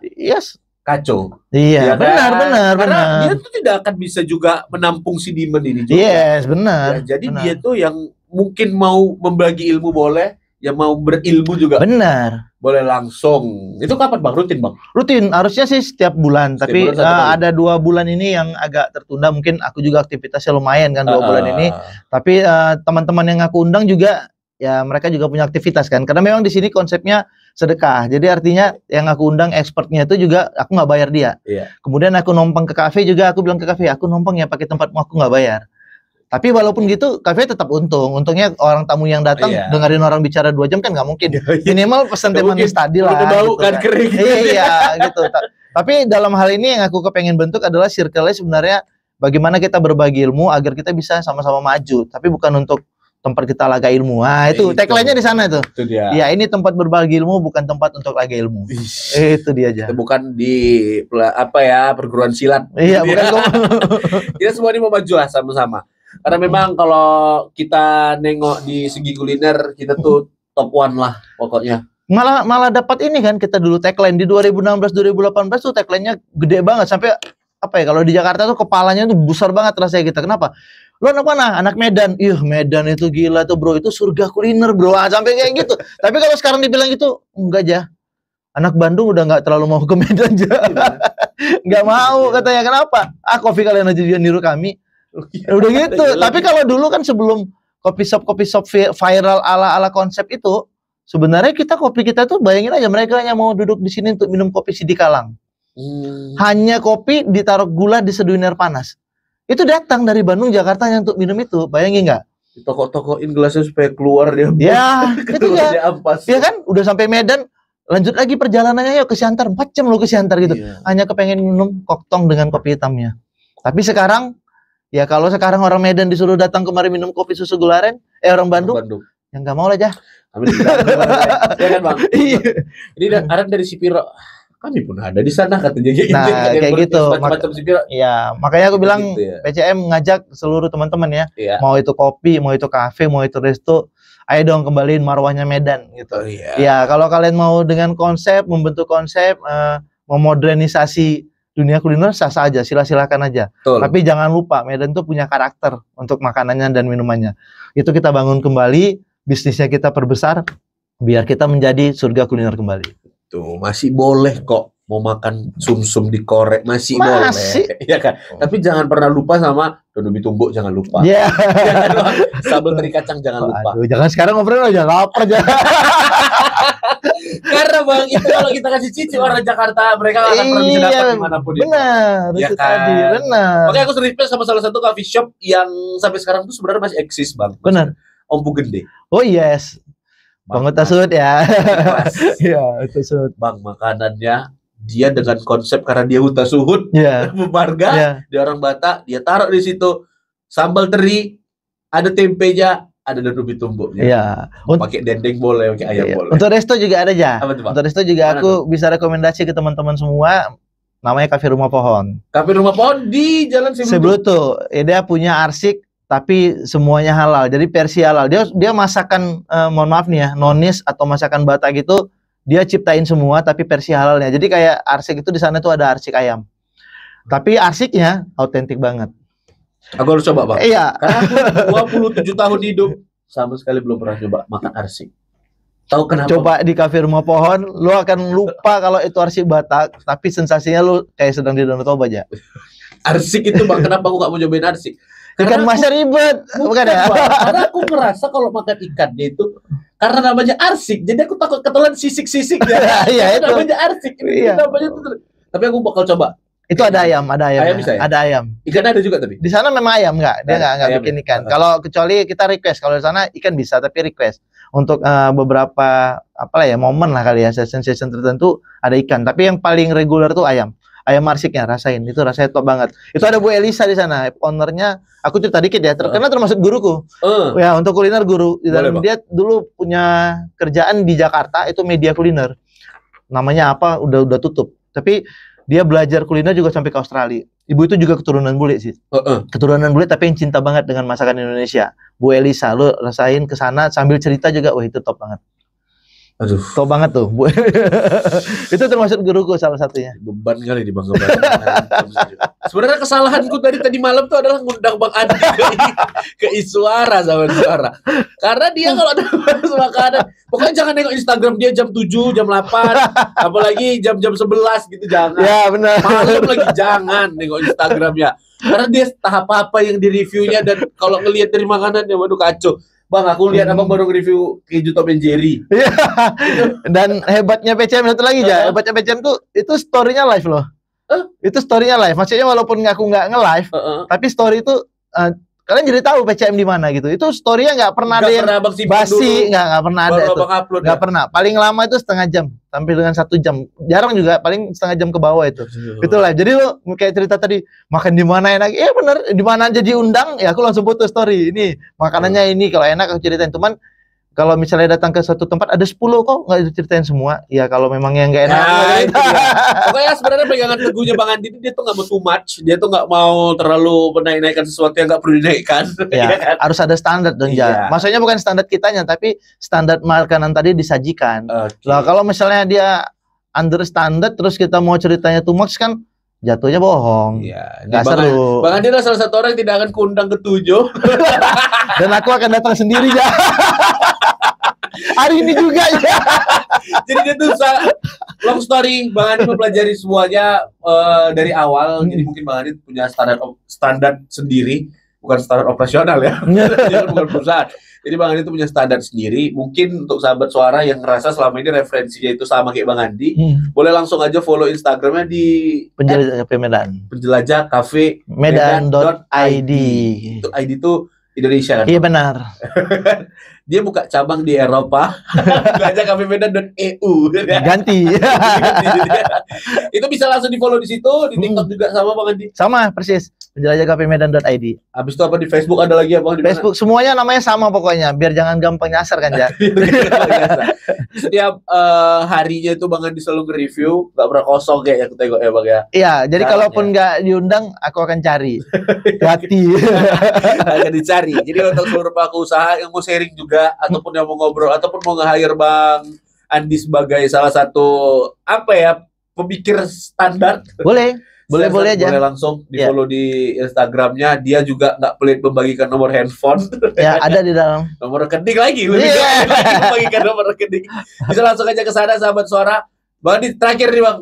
kacau. Iya, benar. Karena dia tuh tidak akan bisa juga menampung si demand ini juga. Yes, benar. Ya, jadi dia tuh yang mungkin mau membagi ilmu boleh, yang mau berilmu juga. Benar. Boleh langsung. Itu kapan Bang? Rutin Bang? Rutin, harusnya sih setiap bulan. Tapi ada 2 bulan ini yang agak tertunda. Mungkin aku juga aktivitasnya lumayan kan 2 bulan ini. Tapi teman-teman yang aku undang juga, ya mereka juga punya aktivitas kan. Karena memang di sini konsepnya sedekah. Jadi artinya yang aku undang expertnya itu juga aku nggak bayar dia. Kemudian aku numpang ke kafe juga, aku bilang ke kafe, aku numpang ya pakai tempatmu, aku nggak bayar. Tapi walaupun gitu, kafe tetap untung. Untungnya orang tamu yang datang dengerin orang bicara 2 jam kan nggak mungkin. Minimal pesan teh manis tadi lah. Bau kan kering. Iya gitu. Tapi dalam hal ini yang aku kepengen bentuk adalah circle-nya sebenarnya bagaimana kita berbagi ilmu agar kita bisa sama-sama maju. Tapi bukan untuk tempat kita laga ilmu. Nah itu tagline-nya di sana itu. Itu dia. Ya ini tempat berbagi ilmu, bukan tempat untuk laga ilmu. Itu dia aja. Bukan di perguruan silat. Iya bukan. Kita semua ini mau maju lah sama-sama. Karena memang kalau kita nengok di segi kuliner, kita tuh top 1 lah pokoknya. Malah dapat ini kan, kita dulu tagline di 2016-2018 tuh tagline-nya gede banget sampai kalau di Jakarta tuh kepalanya tuh besar banget rasanya kita. Kenapa? Lu anak mana? Anak Medan. Ih, Medan itu gila tuh bro, itu surga kuliner bro. Sampai kayak gitu. Tapi kalau sekarang dibilang gitu, enggak aja. Anak Bandung udah nggak terlalu mau ke Medan aja. Nggak mau katanya. Kenapa? Kopi kalian aja dia niru kami. Udah gitu. Tapi kalau dulu kan sebelum kopi shop viral ala konsep itu, sebenarnya kopi kita tuh bayangin aja mereka hanya mau duduk di sini untuk minum kopi Sidikalang. Hanya kopi ditaruh gula diseduhin air panas. Itu datang dari Bandung Jakarta untuk minum itu. Bayangin nggak? Toko-tokoin gelasnya supaya keluar dia. Ya, itu ya. Ya kan, udah sampai Medan, lanjut lagi perjalanannya yuk ke Siantar, 4 jam lo ke Siantar gitu. Hanya kepengen minum koktong dengan kopi hitamnya. Tapi sekarang ya kalau sekarang orang Medan disuruh datang kemari minum kopi susu gularen, orang Bandung. Ya nggak mau lah aja. Ya kan Bang? Iya. Ini ada dari si Piro. kami pun ada di sana katanya gitu. Nah, kayak gitu. Macam-macam sipil. Iya, makanya aku bilang Gitu ya. PCM ngajak seluruh teman-teman ya. Iya. Mau itu kopi, mau itu kafe, mau itu resto, ayo dong kembaliin marwahnya Medan gitu. Oh, iya. Ya, kalau kalian mau dengan konsep, membentuk konsep, memodernisasi dunia kuliner, sah-sah aja, silakan aja. Betul. Tapi jangan lupa Medan tuh punya karakter untuk makanannya dan minumannya. Itu kita bangun kembali, bisnisnya kita perbesar, biar kita menjadi surga kuliner kembali. Tuh, masih boleh kok mau makan sumsum dikorek, masih boleh. Ya kan? Tapi jangan pernah lupa sama dodomi tumbuk, jangan lupa. Iya. Sambal teri kacang jangan lupa. Aduh, jangan sekarang ngobrol aja, lapar aja. Karena Bang, itu kalau kita kasih cici orang Jakarta, mereka akan pernah bisa dapat dimanapun itu. Benar, Ya itu kan? tadi, benar. Makanya aku respect sama salah satu coffee shop yang sampai sekarang tuh sebenarnya masih eksis, Bang. Benar. Om Gede. Oh yes. Bang Utasud ya. Iya, Utasud. Bang, makanannya dia dengan konsep karena dia huta suhud, marga, dia orang Batak, dia taruh di situ sambal teri, ada tempenya, ada dodomi tumbuknya. Iya. Pakai dendeng boleh, pakai ayam boleh. Untuk resto juga ada aja. Apa tuh, Bang? Untuk resto juga aku bisa rekomendasi ke teman-teman semua. Namanya Cafe Rumah Pohon. Cafe Rumah Pohon di Jalan Sebluto. Dia punya arsik tapi semuanya halal. Jadi versi halal. Dia masakan mohon maaf nih ya, nonis atau masakan Batak gitu dia ciptain semua tapi versi halalnya. Jadi kayak arsik itu di sana tuh ada arsik ayam. Tapi arsiknya autentik banget. Aku harus coba, Bang. Iya. Karena aku 27 tahun hidup sama sekali belum pernah coba makan arsik. Tahu kenapa? Coba di Cafe Rumah Pohon, lu akan lupa kalau itu arsik Batak, tapi sensasinya lu kayak sedang di Danau Toba aja. Arsik itu, Bang, kenapa aku gak mau cobain arsik? Ikan masnya ribet, bukan ya? Karena aku ngerasa kalau makan ikannya itu karena namanya arsik, jadi aku takut ketelan sisik-sisik ya. Iya, itu namanya arsik. Iya. Namanya itu. Tapi aku bakal coba. Itu ada ayam, Ayam bisa ya? Ada ayam. Ikan ada juga tapi. Di sana memang ayam dia nggak bikin ikan. Kalau kecuali kita request, kalau di sana ikan bisa tapi request untuk beberapa momen lah kali ya, session tertentu ada ikan. Tapi yang paling reguler tuh ayam. Ayam arsiknya rasain, itu rasanya top banget. Itu ada Bu Elisa di sana, ownernya. Aku cerita dikit ya, karena termasuk guruku. Ya, untuk kuliner guru. Dan dia dulu punya kerjaan di Jakarta, itu media kuliner. Namanya apa? Udah tutup. Tapi dia belajar kuliner juga sampai ke Australia. Ibu itu juga keturunan bule sih. Keturunan bule tapi yang cinta banget dengan masakan Indonesia. Bu Elisa, lu rasain ke sana sambil cerita juga, wah itu top banget. Aduh, top banget tuh. Itu termasuk guruku salah satunya. Beban kali di Bang. Sebenarnya kesalahanku tadi malam tuh adalah ngundang Bang Andi ke Iswara sama Suara. Karena dia kalau ada makanan, pokoknya jangan nengok Instagram dia jam 7, jam 8, apalagi jam 11 gitu jangan. Ya, benar. Malam lagi jangan nengok Instagramnya. Karena dia tahap apa yang di-reviewnya dan kalau ngelihat dari makanannya waduh kacau. Bang, aku lihat abang baru review keju Tom and Jerry. Iya. Dan hebatnya PCM satu lagi ya. Hebatnya PCM tuh itu story-nya live loh. Itu story-nya live. Maksudnya walaupun aku nggak nge-live, tapi story itu kalian jadi tahu PCM di mana gitu. Itu story-nya nggak pernah ada yang basi, nggak pernah ada itu. Nggak pernah. Paling lama itu setengah jam sampai dengan 1 jam. Jarang juga, paling setengah jam ke bawah itu. Itu live. Jadi lo kayak cerita tadi makan di mana enak. Iya bener, di mana aja diundang ya aku langsung foto story. Ini makanannya ini, kalau enak aku ceritain. Cuman kalau misalnya datang ke suatu tempat ada 10 kok nggak diceritain semua. Ya kalau memang yang nggak enak. Pokoknya sebenarnya pegangan teguhnya Bang Andi dia tuh nggak mau too much. Dia tuh nggak mau terlalu menaikkan sesuatu yang nggak perlu dinaikkan. Ya, harus ada standar dong ya. Maksudnya bukan standar kitanya tapi standar makanan tadi disajikan. Nah, kalau misalnya dia under standard terus kita mau ceritanya too much kan jatuhnya bohong. Iya, nggak seru. Bang Andi adalah salah satu orang yang tidak akan kuundang ke-7. Dan aku akan datang sendiri ya. Hari ini juga ya. Jadi dia tuh long story, Bang Andi mempelajari semuanya dari awal. Jadi mungkin Bang Andi punya standar sendiri, bukan standar operasional ya. Bukan perusahaan. Jadi Bang Andi itu punya standar sendiri. Mungkin untuk sahabat Suara yang ngerasa selama ini referensinya itu sama kayak Bang Andi, boleh langsung aja follow Instagramnya di Penjelajah Cafe Medan. Penjelajah Cafe Medan.id. Itu ID itu Indonesia kan? Iya benar. Dia buka cabang di Eropa. Penjelajah Cafe Medan.eu. Ganti. Itu bisa langsung di follow di situ. Di TikTok juga sama Bang Andi. Sama persis. Penjelajah Cafe Medan.id. Habis itu apa di Facebook ada lagi apa? Facebook semuanya namanya sama pokoknya. Biar jangan gampang nyasar kan ya. Setiap harinya itu Bang Andi selalu nge-review, nggak pernah kosong kayak yang tengok ya Bang ya. Iya, jadi kalaupun nggak diundang, aku akan cari. Hati. Akan dicari. Jadi untuk seluruh pelaku usaha yang mau sharing juga, ataupun yang mau ngobrol, ataupun mau nge-hire Bang Andi sebagai salah satu pemikir standar. Boleh aja. Boleh langsung di follow di Instagramnya. Dia juga nggak pelit membagikan nomor handphone. Ya, ada di dalam. Nomor rekening lagi. Membagikan nomor rekening. Bisa langsung aja ke sana, sahabat suara. Bang Andi, terakhir nih Bang.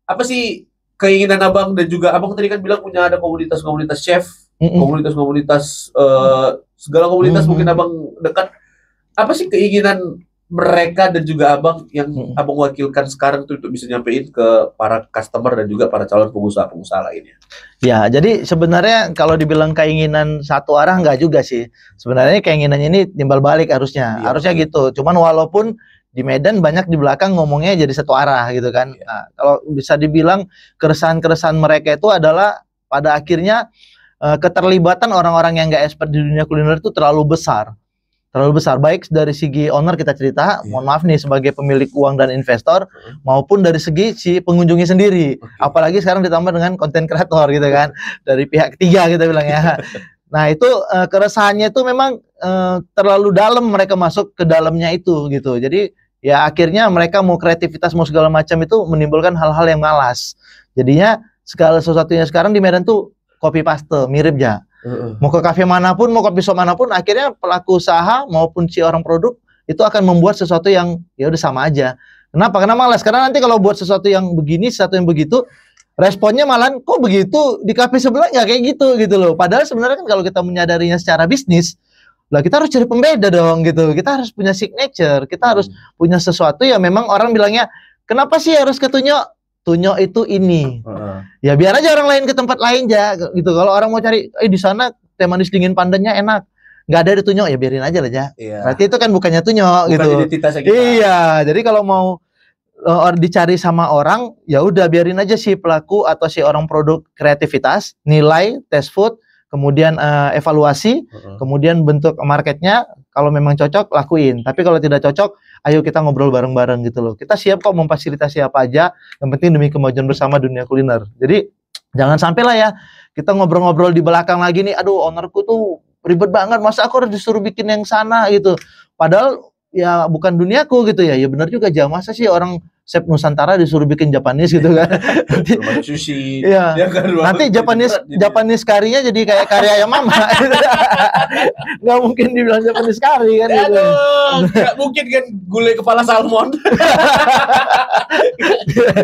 Apa sih keinginan Abang dan juga Abang tadi kan bilang punya ada komunitas-komunitas chef, komunitas-komunitas segala komunitas mungkin Abang dekat. Apa sih keinginan mereka dan juga Abang yang Abang wakilkan sekarang tuh untuk bisa nyampein ke para customer dan juga para calon pengusaha-pengusaha lainnya? Ya, jadi sebenarnya kalau dibilang keinginan satu arah enggak juga sih. Sebenarnya keinginannya ini timbal balik harusnya. Iya, harusnya gitu. Cuman walaupun di Medan banyak di belakang ngomongnya jadi satu arah gitu kan. Iya. Nah, kalau bisa dibilang keresahan-keresahan mereka itu adalah pada akhirnya keterlibatan orang-orang yang enggak expert di dunia kuliner itu terlalu besar. Baik dari segi owner kita cerita, mohon maaf nih sebagai pemilik uang dan investor, maupun dari segi si pengunjungnya sendiri. Apalagi sekarang ditambah dengan konten kreator gitu kan, dari pihak ketiga kita bilang ya. Nah itu keresahannya itu memang terlalu dalam mereka masuk ke dalamnya itu gitu. Jadi ya akhirnya mereka mau kreativitas mau segala macam itu menimbulkan hal-hal yang malas. Jadinya segala sesuatunya sekarang di Medan tuh copy paste, mirip ya. Mau ke kafe manapun, mau kopi shop manapun, akhirnya pelaku usaha maupun si orang produk itu akan membuat sesuatu yang ya udah sama aja. Kenapa? Karena malas. Karena nanti kalau buat sesuatu yang begini, sesuatu yang begitu, responnya malah kok begitu di kafe sebelah ya kayak gitu loh. Padahal sebenarnya kan kalau kita menyadarinya secara bisnis, lah kita harus cari pembeda dong gitu. Kita harus punya signature, kita harus punya sesuatu yang memang orang bilangnya kenapa sih harus ke Tunyo itu ini. Ya biar aja orang lain ke tempat lain ya gitu. Kalau orang mau cari di sana teh manis dingin pandannya enak. Nggak ada di Tunyo ya biarin aja lah ya. Iya. Berarti itu kan bukannya Tunyo gitu. Kita. Iya, jadi kalau mau dicari sama orang ya udah biarin aja si pelaku atau si orang produk kreativitas, nilai, test food, kemudian evaluasi, kemudian bentuk marketnya. Kalau memang cocok lakuin, tapi kalau tidak cocok ayo kita ngobrol bareng-bareng gitu loh. Kita siap kok memfasilitasi apa aja, yang penting demi kemajuan bersama dunia kuliner. Jadi jangan sampai lah ya kita ngobrol-ngobrol di belakang lagi nih, aduh ownerku tuh ribet banget, masa aku harus disuruh bikin yang sana gitu. Padahal ya bukan duniaku gitu ya. Ya benar juga aja, masa sih orang chef Nusantara disuruh bikin Japanese gitu kan. Nanti sushi. Iya. Ya kan, nanti Japanese karinya jadi kayak kari ayam mama. Nggak mungkin dibilang Japanese kari kan gitu. Nggak mungkin kan gulai kepala salmon.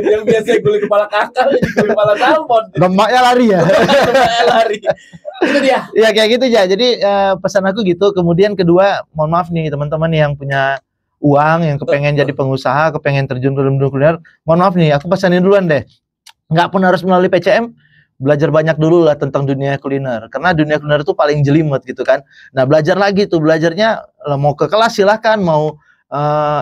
Yang biasa gulai kepala kakak jadi gulai kepala salmon. Lemaknya lari ya. Lemaknya lari. Itu dia. Ya kayak gitu ya. Jadi pesan aku gitu. Kemudian kedua, mohon maaf nih teman-teman yang punya uang, yang kepengen jadi pengusaha, kepengen terjun ke dunia kuliner, mohon maaf nih, aku pesanin duluan deh. Nggak pun harus melalui PCM, belajar banyak dulu lah tentang dunia kuliner. Karena dunia kuliner itu paling jelimet gitu kan. Nah belajar lagi tuh, belajarnya mau ke kelas silahkan, mau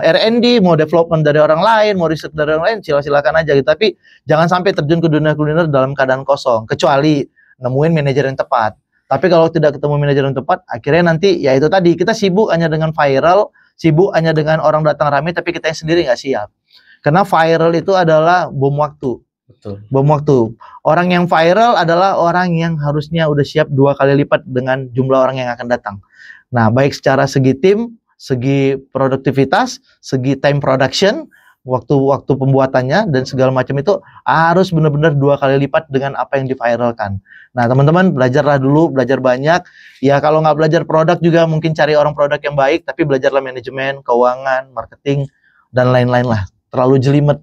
R&D, mau development dari orang lain, mau riset dari orang lain, silakan aja gitu. Tapi jangan sampai terjun ke dunia kuliner dalam keadaan kosong, kecuali nemuin manajer yang tepat. Tapi kalau tidak ketemu manajer yang tepat, akhirnya nanti ya itu tadi, kita sibuk hanya dengan viral, sibuk hanya dengan orang datang ramai, tapi kita sendiri nggak siap. Karena viral itu adalah bom waktu. Betul. Bom waktu. Orang yang viral adalah orang yang harusnya udah siap 2 kali lipat dengan jumlah orang yang akan datang. Nah, baik secara segi tim, segi produktivitas, segi time production, waktu pembuatannya dan segala macam itu harus benar-benar 2 kali lipat dengan apa yang diviralkan. Nah teman-teman belajarlah dulu, belajar banyak. Ya kalau nggak belajar produk juga mungkin cari orang produk yang baik, tapi belajarlah manajemen, keuangan, marketing, dan lain-lain lah. Terlalu jelimet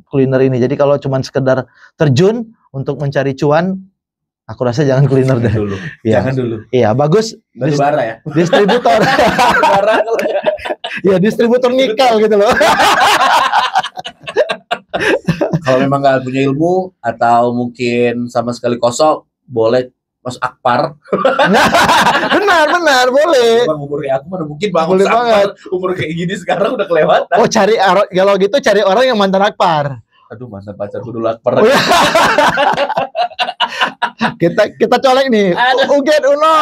kuliner ini. Jadi kalau cuma sekedar terjun untuk mencari cuan, aku rasa jangan kuliner deh. Dulu. Ya. Jangan dulu. Iya bagus. Bara ya. Distributor. Bara kalau ya. Ya distributor nikel gitu loh. Kalau memang nggak punya ilmu atau mungkin sama sekali kosong, boleh masuk Akpar. benar boleh. Bang umur kayak aku mana mungkin bang boleh banget. Umur kayak gini sekarang udah kelewatan. Oh kalau gitu cari orang yang mantan Akpar. Aduh mantan pacarku dulu Akpar. Kita colek nih. Uget Uno.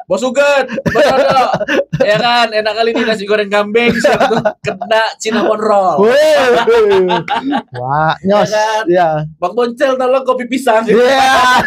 Bos Uget, betul. Ya kan, enak kali ini nasi goreng kambing siap tuh kena cinnamon roll. Wah, nyos. Ya kan? Ya. Bang Boncel tolong kopi pisang. Iya.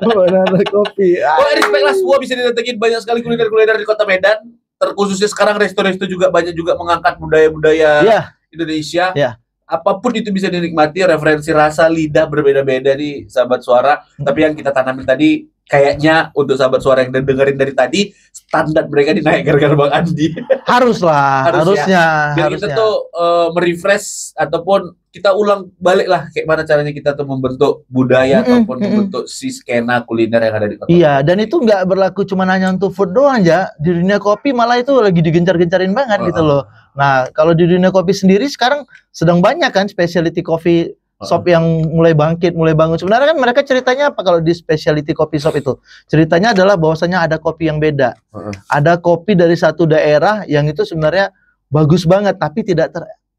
Banana kopi. Oh, respect lah semua bisa didatengin banyak sekali kuliner-kuliner di Kota Medan. Terkhususnya sekarang resto-resto juga banyak juga mengangkat budaya-budaya Indonesia. Iya. Apapun itu bisa dinikmati, referensi rasa lidah berbeda-beda nih sahabat suara. Tapi yang kita tanamin tadi kayaknya untuk sahabat suara yang dengerin dari tadi standar mereka dinaik gara-gara Bang Andi. Harusnya. Biar kita tuh merefresh ataupun kita ulang balik lah kayak mana caranya kita tuh membentuk budaya ataupun membentuk si skena kuliner yang ada di kota. Iya, dan itu nggak berlaku cuma hanya untuk food doang aja. Di dunia kopi malah itu lagi digencar-gencarin banget gitu loh. Nah, kalau di dunia kopi sendiri sekarang sedang banyak kan specialty coffee shop yang mulai bangkit, mulai bangun. Sebenarnya kan mereka ceritanya apa kalau di specialty coffee shop itu? Ceritanya adalah bahwasanya ada kopi yang beda. Ada kopi dari satu daerah yang itu sebenarnya bagus banget tapi tidak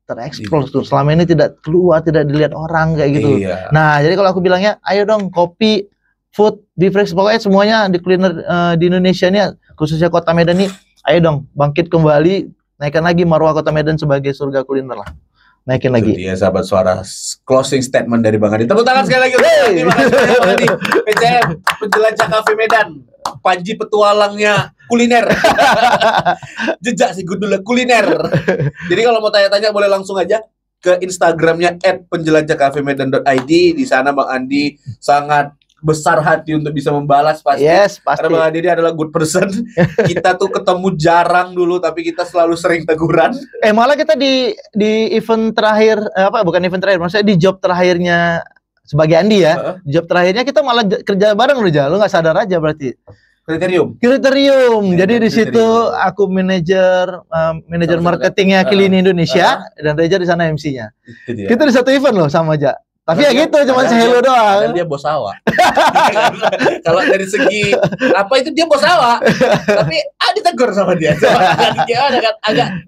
tereksplos tuh. Selama ini tidak keluar, tidak dilihat orang kayak gitu. Iya. Nah, jadi kalau aku bilangnya, ayo dong kopi, food, beverage, pokoknya semuanya di kuliner di Indonesia ini, khususnya Kota Medan nih, ayo dong bangkit kembali, naikkan lagi marwah Kota Medan sebagai surga kuliner lah. Naikin lagi. Itu dia sahabat suara closing statement dari Bang Adi. Tepuk tangan sekali lagi untuk Bang Adi. Makasih banyak Bang Adi. PCM penjelajah kafe Medan. Panji petualangnya kuliner. Jejak si gundul kuliner. Jadi kalau mau tanya-tanya boleh langsung aja ke Instagramnya @penjelajahkafemedan.id. Di sana Bang Andi sangat besar hati untuk bisa membalas pasti. Yes, pasti. Karena Bang Andi ini adalah good person. Kita tuh ketemu jarang dulu tapi kita selalu sering teguran. Malah kita di event terakhir bukan event terakhir, maksudnya di job terakhirnya sebagai Andi ya. Job terakhirnya kita malah kerja bareng lu aja. Lu nggak sadar aja berarti. Kriterium. Jadi di situ aku manajer marketingnya Kilini Indonesia dan Reza di sana MC-nya. Kita di satu event loh sama aja. Tapi ya gitu, cuma sehelo doang. Dia bos awak. Kalau dari segi apa itu dia bos awak. Tapi ditegur sama dia. Agak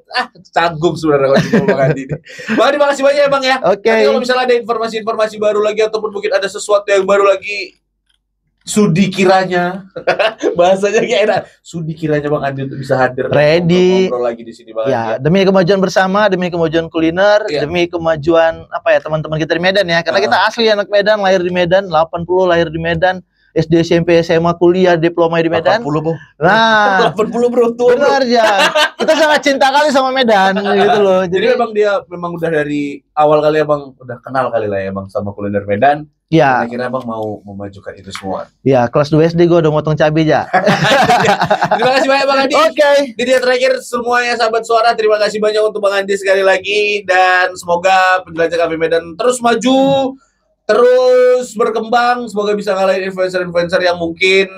canggung sebenarnya kalau Bang Andi. Bang Andi makasih banyak ya Bang ya. Oke. Kalau misalnya ada informasi-informasi baru lagi ataupun mungkin ada sesuatu yang baru lagi, sudi kiranya bahasanya kayak enak. Sudi kiranya Bang Andi untuk bisa hadir ready ngobrol lagi di sini Bang ya, Andi. Demi kemajuan bersama, demi kemajuan kuliner, demi kemajuan teman-teman kita di Medan ya. Karena kita asli anak Medan, lahir di Medan, 80 lahir di Medan, SD, SMP, SMA, kuliah, diploma di Medan. 80 bro. Nah, 80 bro tuh. Benar ya. Kita sangat cinta kali sama Medan gitu loh. Jadi memang udah dari awal kali Abang udah kenal kali lah ya Bang sama kuliner Medan. Ya. Akhirnya Abang mau memajukan itu semua. Ya, kelas 2 SD gue udah motong cabai aja. Terima kasih banyak Bang Andi. Oke. Di dia terakhir semuanya sahabat suara, terima kasih banyak untuk Bang Andi sekali lagi dan semoga penjelajah kafe Medan terus maju, terus berkembang, semoga bisa ngalahin influencer-influencer yang mungkin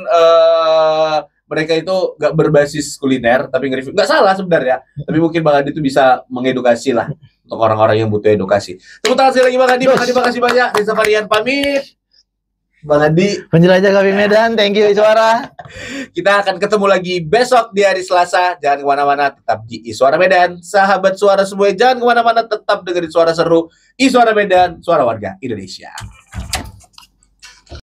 mereka itu nggak berbasis kuliner tapi nge-review. Nggak salah sebenarnya, tapi mungkin Bang Andi itu bisa mengedukasi lah untuk orang-orang yang butuh edukasi. Tepuk tangan sekali lagi Bang Andi. Bang Andi makasih banyak. Reza Varian pamit. Bang Andi, penjelajah kafe Medan, thank you Suara. Kita akan ketemu lagi besok di hari Selasa. Jangan kemana-mana, tetap di Suara Medan. Sahabat suara semua, jangan kemana-mana, tetap dengerin suara seru Suara Medan, suara warga Indonesia.